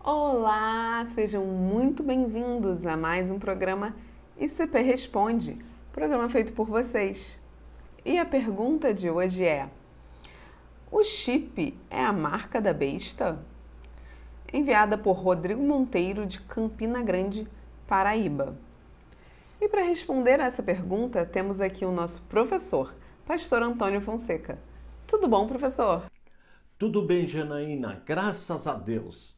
Olá, sejam muito bem-vindos a mais um programa ICP Responde, programa feito por vocês. E a pergunta de hoje é: o chip é a marca da besta? Enviada por Rodrigo Monteiro, de Campina Grande, Paraíba. E para responder a essa pergunta, temos aqui o nosso professor, Pastor Antônio Fonseca. Tudo bom, professor? Tudo bem, Janaína, graças a Deus.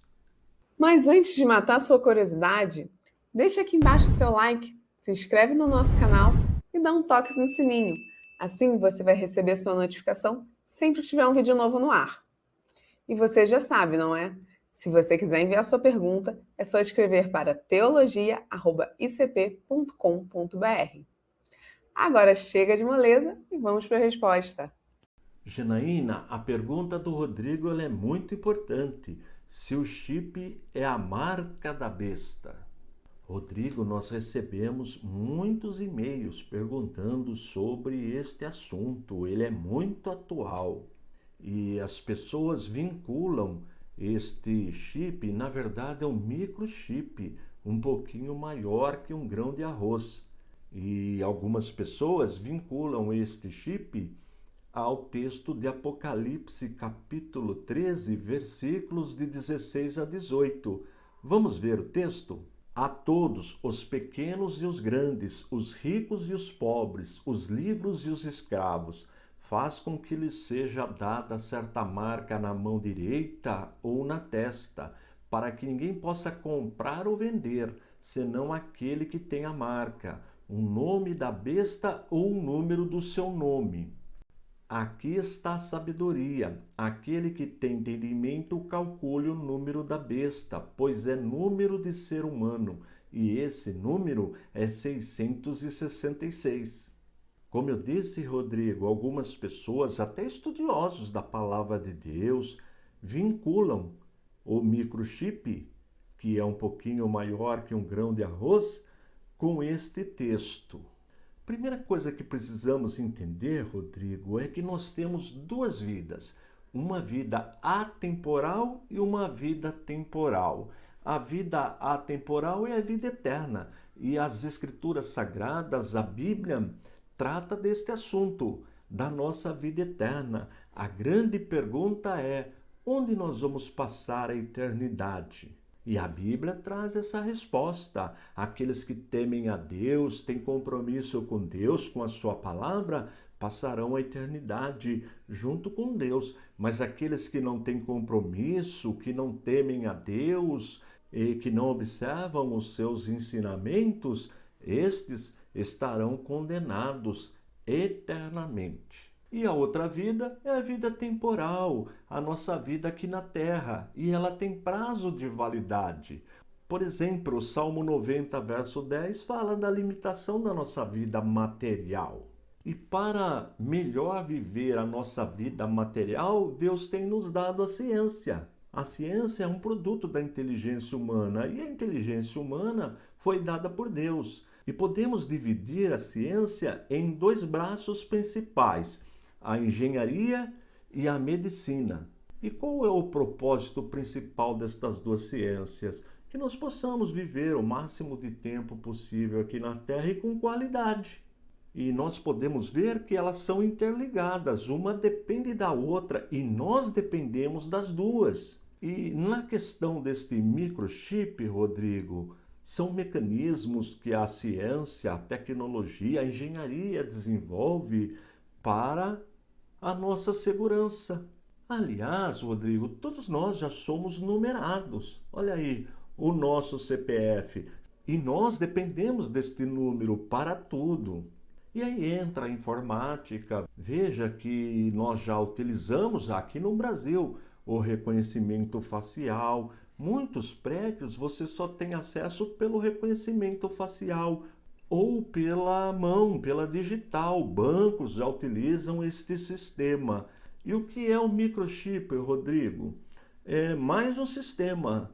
Mas antes de matar sua curiosidade, deixa aqui embaixo o seu like, se inscreve no nosso canal e dá um toque no sininho. Assim você vai receber sua notificação sempre que tiver um vídeo novo no ar. E você já sabe, não é? Se você quiser enviar sua pergunta, é só escrever para teologia@icp.com.br. Agora chega de moleza e vamos para a resposta. Janaína, a pergunta do Rodrigo ela é muito importante. Se o chip é a marca da besta? Rodrigo, nós recebemos muitos e-mails perguntando sobre este assunto. Ele é muito atual e as pessoas vinculam este chip, na verdade é um microchip, um pouquinho maior que um grão de arroz. E algumas pessoas vinculam este chip ao texto de Apocalipse, capítulo 13, versículos de 16 a 18. Vamos ver o texto? A todos, os pequenos e os grandes, os ricos e os pobres, os livres e os escravos, faz com que lhes seja dada certa marca na mão direita ou na testa, para que ninguém possa comprar ou vender, senão aquele que tem a marca, o nome da besta ou o número do seu nome. Aqui está a sabedoria. Aquele que tem entendimento calcule o número da besta, pois é número de ser humano, e esse número é 666. Como eu disse, Rodrigo, algumas pessoas, até estudiosos da palavra de Deus, vinculam o microchip, que é um pouquinho maior que um grão de arroz, com este texto. Primeira coisa que precisamos entender, Rodrigo, é que nós temos duas vidas. Uma vida atemporal e uma vida temporal. A vida atemporal é a vida eterna. E as Escrituras Sagradas, a Bíblia, trata deste assunto, da nossa vida eterna. A grande pergunta é: onde nós vamos passar a eternidade? E a Bíblia traz essa resposta. Aqueles que temem a Deus, têm compromisso com Deus, com a sua palavra, passarão a eternidade junto com Deus. Mas aqueles que não têm compromisso, que não temem a Deus e que não observam os seus ensinamentos, estes estarão condenados eternamente. E a outra vida é a vida temporal, a nossa vida aqui na Terra, e ela tem prazo de validade. Por exemplo, o Salmo 90, verso 10, fala da limitação da nossa vida material. E para melhor viver a nossa vida material, Deus tem nos dado a ciência. A ciência é um produto da inteligência humana, e a inteligência humana foi dada por Deus. E podemos dividir a ciência em dois braços principais: a engenharia e a medicina. E qual é o propósito principal destas duas ciências? Que nós possamos viver o máximo de tempo possível aqui na Terra e com qualidade. E nós podemos ver que elas são interligadas, uma depende da outra e nós dependemos das duas. E na questão deste microchip, Rodrigo, são mecanismos que a ciência, a tecnologia, a engenharia desenvolve para a nossa segurança. Aliás, Rodrigo, todos nós já somos numerados. Olha aí, o nosso CPF. E nós dependemos deste número para tudo. E aí entra a informática. Veja que nós já utilizamos aqui no Brasil o reconhecimento facial. Muitos prédios você só tem acesso pelo reconhecimento facial ou pela mão, pela digital. Bancos já utilizam este sistema. E o que é o microchip, Rodrigo? É mais um sistema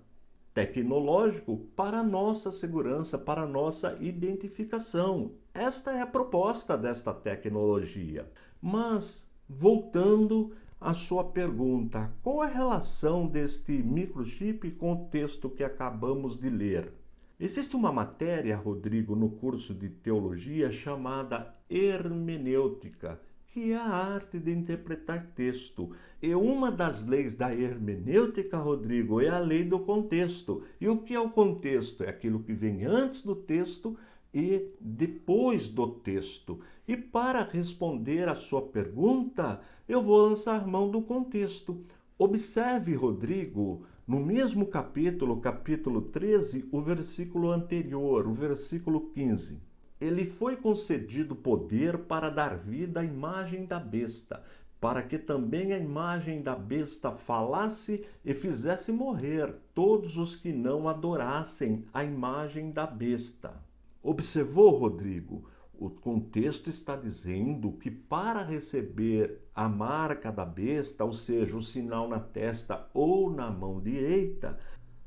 tecnológico para a nossa segurança, para a nossa identificação. Esta é a proposta desta tecnologia. Mas, voltando a sua pergunta: qual é a relação deste microchip com o texto que acabamos de ler? Existe uma matéria, Rodrigo, no curso de teologia chamada hermenêutica, que é a arte de interpretar texto. E uma das leis da hermenêutica, Rodrigo, é a lei do contexto. E o que é o contexto? É aquilo que vem antes do texto e depois do texto. E para responder a sua pergunta, eu vou lançar mão do contexto. Observe, Rodrigo, no mesmo capítulo, capítulo 13, o versículo anterior, o versículo 15. Ele foi concedido poder para dar vida à imagem da besta, para que também a imagem da besta falasse e fizesse morrer todos os que não adorassem a imagem da besta. Observou, Rodrigo? O contexto está dizendo que para receber a marca da besta, ou seja, o sinal na testa ou na mão direita,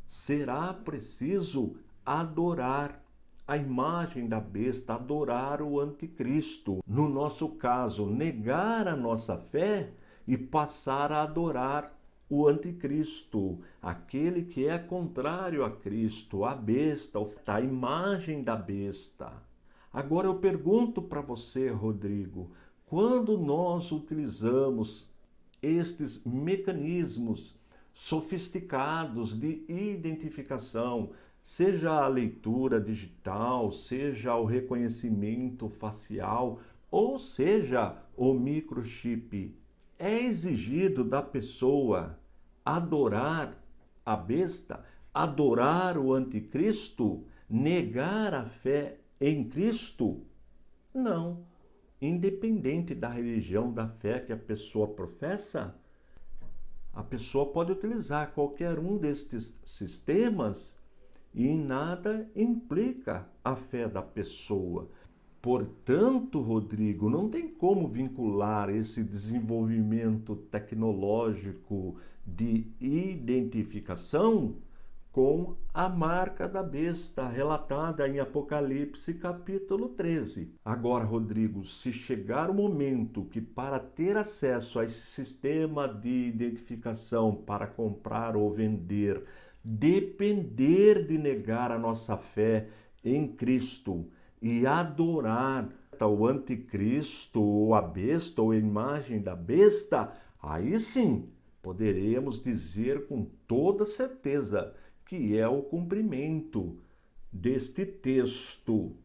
será preciso adorar a imagem da besta, adorar o anticristo. No nosso caso, negar a nossa fé e passar a adorar o anticristo, aquele que é contrário a Cristo, a besta, a imagem da besta. Agora eu pergunto para você, Rodrigo, quando nós utilizamos estes mecanismos sofisticados de identificação, seja a leitura digital, seja o reconhecimento facial, ou seja o microchip, é exigido da pessoa adorar a besta, adorar o anticristo, negar a fé em Cristo? Não. Independente da religião, da fé que a pessoa professa, a pessoa pode utilizar qualquer um destes sistemas e em nada implica a fé da pessoa. Portanto, Rodrigo, não tem como vincular esse desenvolvimento tecnológico de identificação com a marca da besta relatada em Apocalipse capítulo 13. Agora, Rodrigo, se chegar o momento que para ter acesso a esse sistema de identificação para comprar ou vender, depender de negar a nossa fé em Cristo e adorar o anticristo ou a besta ou a imagem da besta, aí sim poderemos dizer com toda certeza que é o cumprimento deste texto.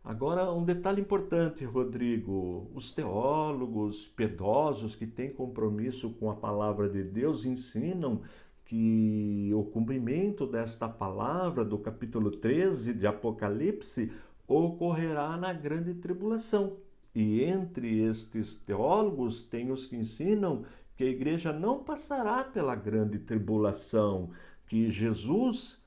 Agora, um detalhe importante, Rodrigo: os teólogos piedosos que têm compromisso com a palavra de Deus ensinam que o cumprimento desta palavra do capítulo 13 de Apocalipse ocorrerá na grande tribulação. E entre estes teólogos tem os que ensinam que a igreja não passará pela grande tribulação, que Jesus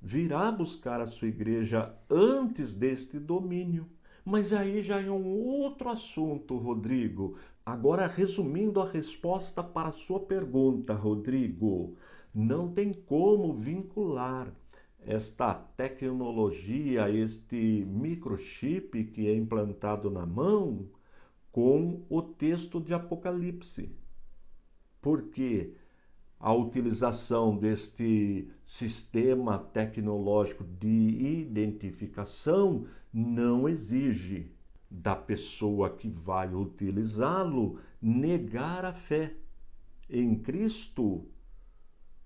virá buscar a sua igreja antes deste domínio. Mas aí já é um outro assunto, Rodrigo. Agora, resumindo a resposta para a sua pergunta, Rodrigo, não tem como vincular esta tecnologia, este microchip que é implantado na mão, com o texto de Apocalipse. Porque a utilização deste sistema tecnológico de identificação não exige da pessoa que vai utilizá-lo negar a fé em Cristo,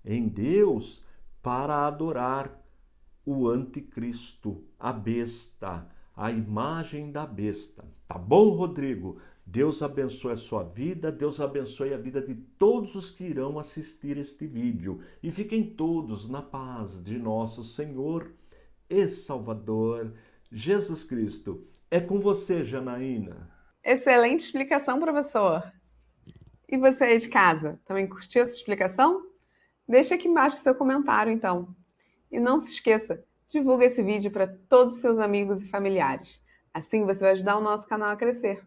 em Deus, para adorar o anticristo, a besta, a imagem da besta. Tá bom, Rodrigo? Deus abençoe a sua vida, Deus abençoe a vida de todos os que irão assistir este vídeo. E fiquem todos na paz de nosso Senhor e Salvador, Jesus Cristo. É com você, Janaína. Excelente explicação, professor. E você aí de casa, também curtiu essa explicação? Deixa aqui embaixo seu comentário, então. E não se esqueça, divulga esse vídeo para todos os seus amigos e familiares. Assim você vai ajudar o nosso canal a crescer.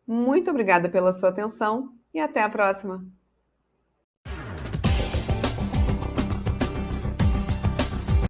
Muito obrigada pela sua atenção e até a próxima!